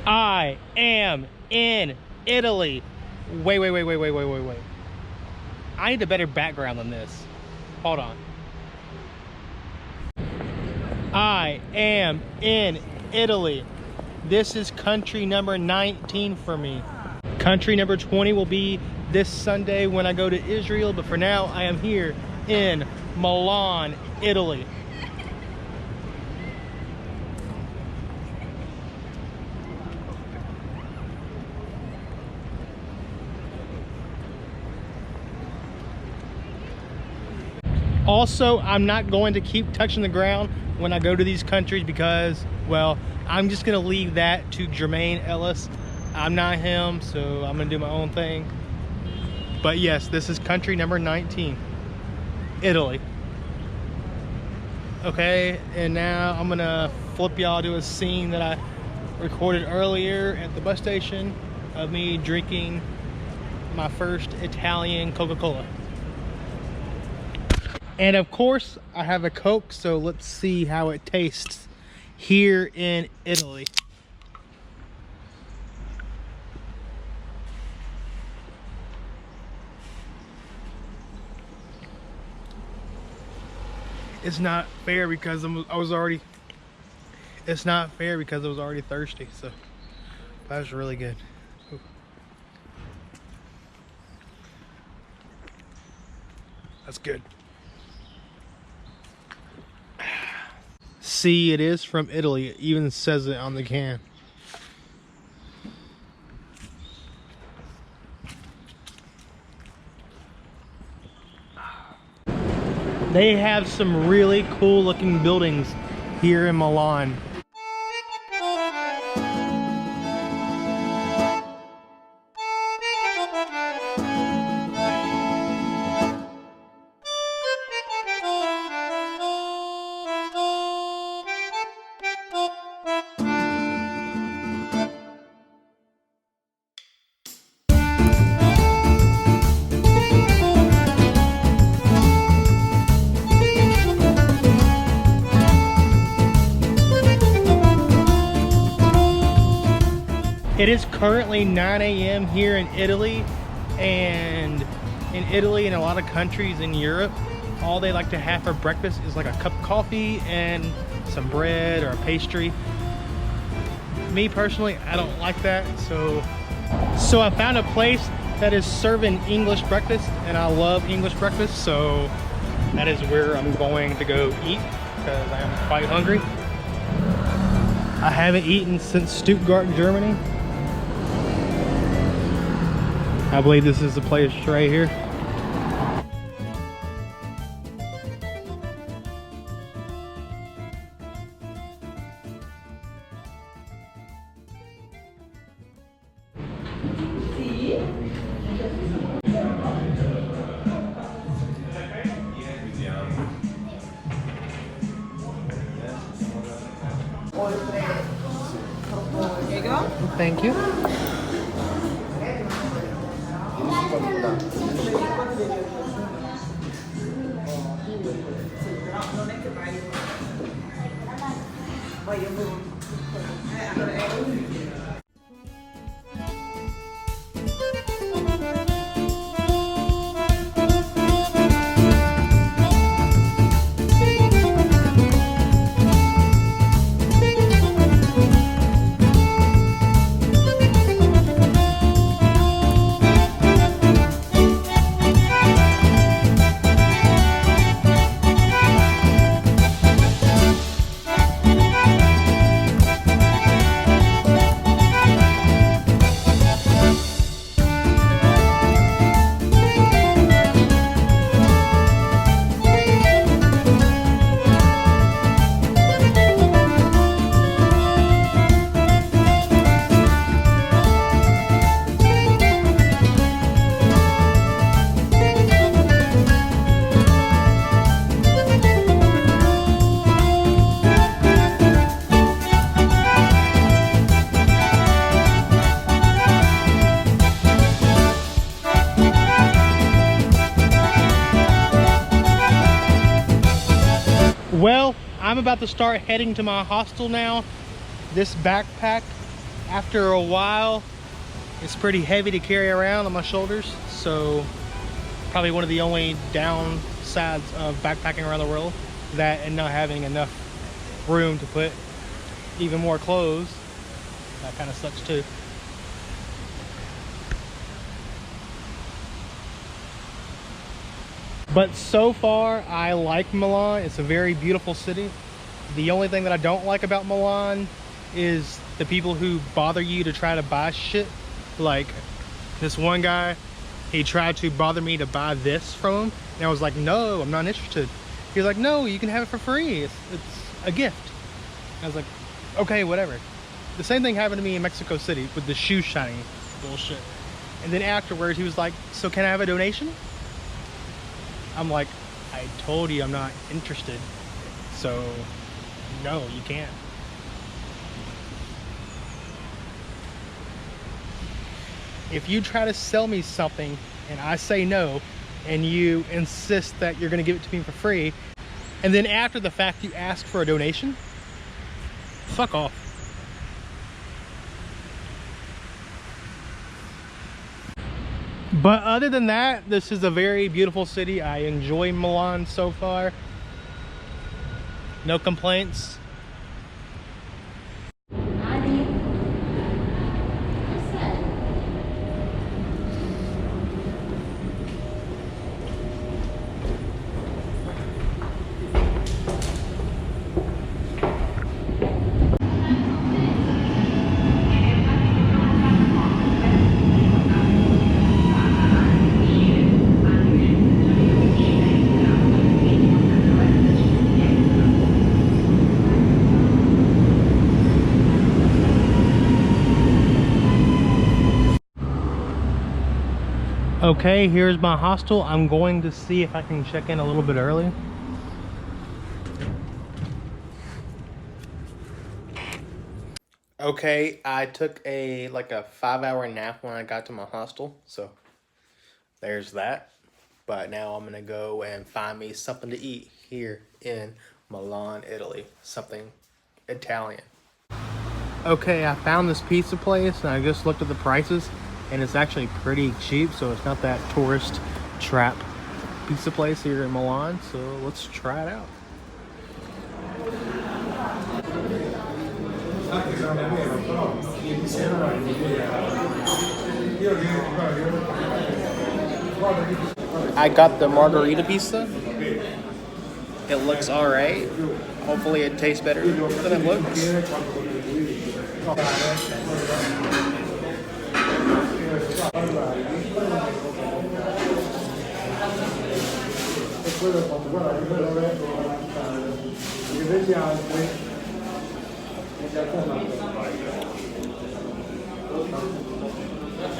I am in Italy. Wait. I need a better background than this. Hold on. I am in Italy. This is country number 19 for me. Country number 20 will be this Sunday when I go to Israel, but for now I am here in Milan, Italy. Also, I'm not going to keep touching the ground when I go to these countries because, well, I'm just gonna leave that to Jermaine Ellis. I'm not him, so I'm gonna do my own thing. But yes, this is country number 19, Italy. Okay, and now I'm gonna flip y'all to a scene that I recorded earlier at the bus station of me drinking my first Italian Coca-Cola. And of course, I have a Coke, so let's see how it tastes here in Italy. It's not fair because I was already thirsty, so that was really good. Ooh. That's good. See, it is from Italy. It even says it on the can. They have some really cool looking buildings here in Milan. It is currently 9 a.m. here in Italy, and in Italy and a lot of countries in Europe, all they like to have for breakfast is like a cup of coffee and some bread or a pastry. Me personally, I don't like that, so I found a place that is serving English breakfast, and I love English breakfast, so that is where I'm going to go eat because I am quite hungry. I haven't eaten since Stuttgart, Germany. I believe this is the place right here. Here you go. Thank you. Well, I'm about to start heading to my hostel now. This backpack After a while, it's pretty heavy to carry around on my shoulders, so probably one of the only downsides of backpacking around the world, that and not having enough room to put even more clothes. That kind of sucks too. But so far, I like Milan. It's a very beautiful city. The only thing that I don't like about Milan is the people who bother you to try to buy shit. Like this one guy, he tried to bother me to buy this from him, and I was like, no, I'm not interested. He was like, no, you can have it for free. It's a gift. I was like, okay, whatever. The same thing happened to me in Mexico City with the shoe shining bullshit. And then afterwards, he was like, so can I have a donation? I'm like, I told you I'm not interested. So, no, you can't. If you try to sell me something and I say no, and you insist that you're gonna give it to me for free, and then after the fact you ask for a donation, fuck off. But other than that, this is a very beautiful city. I enjoy Milan so far. No complaints. Okay, here's my hostel. I'm going to see if I can check in a little bit early. Okay, I took a 5-hour nap when I got to my hostel, so there's that. But now I'm gonna go and find me something to eat here in Milan, Italy. Something Italian. Okay, I found this pizza place and I just looked at the prices, and it's actually pretty cheap, so it's not that tourist trap pizza place here in Milan. So let's try it out. I got the margarita pizza. It looks alright. Hopefully it tastes better than it looks.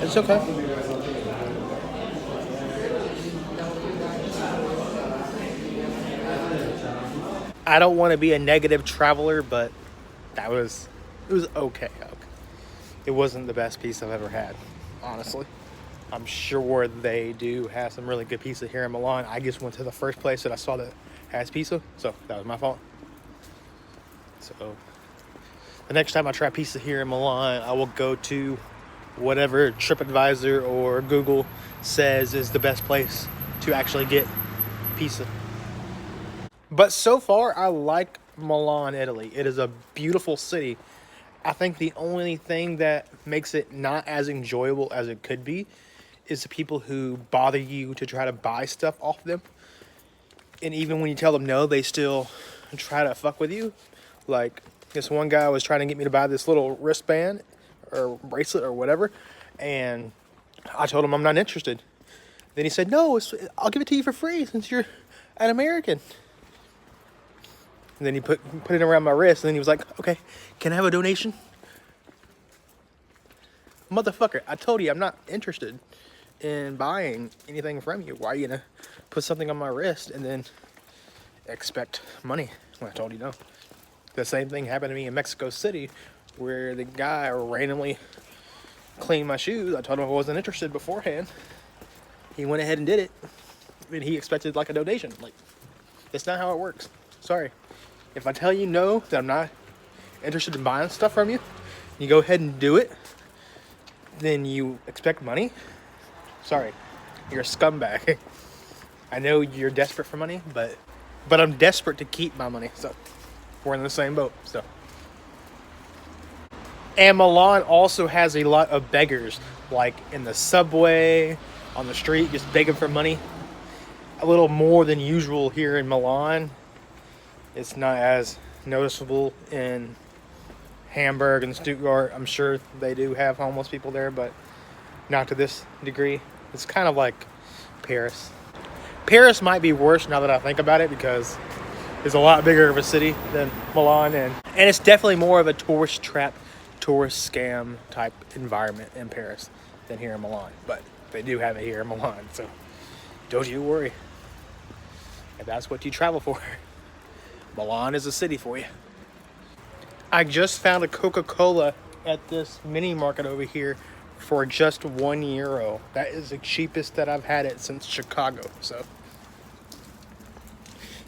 It's okay. I don't want to be a negative traveler, but it was okay. It wasn't the best pizza I've ever had, honestly. I'm sure they do have some really good pizza here in Milan. I just went to the first place that I saw that has pizza, so that was my fault. So the next time I try pizza here in Milan, I will go to whatever TripAdvisor or Google says is the best place to actually get pizza. But so far, I like Milan, Italy. It is a beautiful city. I think the only thing that makes it not as enjoyable as it could be is the people who bother you to try to buy stuff off them. And even when you tell them no, they still try to fuck with you. Like, this one guy was trying to get me to buy this little wristband or bracelet or whatever, and I told him I'm not interested. Then he said, no, I'll give it to you for free since you're an American. And then he put it around my wrist, and then he was like, okay, can I have a donation? Motherfucker, I told you I'm not interested in buying anything from you. Why are you gonna put something on my wrist and then expect money when I told you no? The same thing happened to me in Mexico City, where the guy randomly cleaned my shoes. I told him I wasn't interested beforehand. He went ahead and did it, and he expected like a donation. Like, that's not how it works. Sorry. If I tell you no, that I'm not interested in buying stuff from you, you go ahead and do it, then you expect money? Sorry, you're a scumbag. I know you're desperate for money, but I'm desperate to keep my money, so we're in the same boat. So, and Milan also has a lot of beggars, like in the subway, on the street, just begging for money. A little more than usual here in Milan. It's not as noticeable in Hamburg and Stuttgart. I'm sure they do have homeless people there, but not to this degree. It's kind of like Paris. Paris might be worse now that I think about it, because it's a lot bigger of a city than Milan, and it's definitely more of a tourist trap, tourist scam type environment in Paris than here in Milan. But they do have it here in Milan, so don't you worry. If that's what you travel for, Milan is a city for you. I just found a Coca-Cola at this mini market over here for just €1. That is the cheapest that I've had it since Chicago. So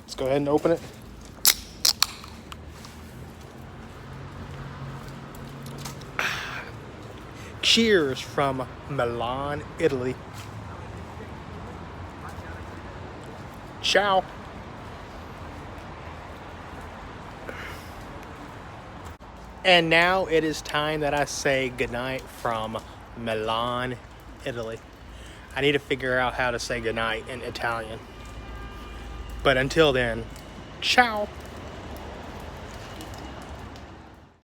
let's go ahead and open it. Cheers from Milan, Italy. Ciao. And now it is time that I say goodnight from Milan, Italy. I need to figure out how to say goodnight in Italian. But until then, ciao.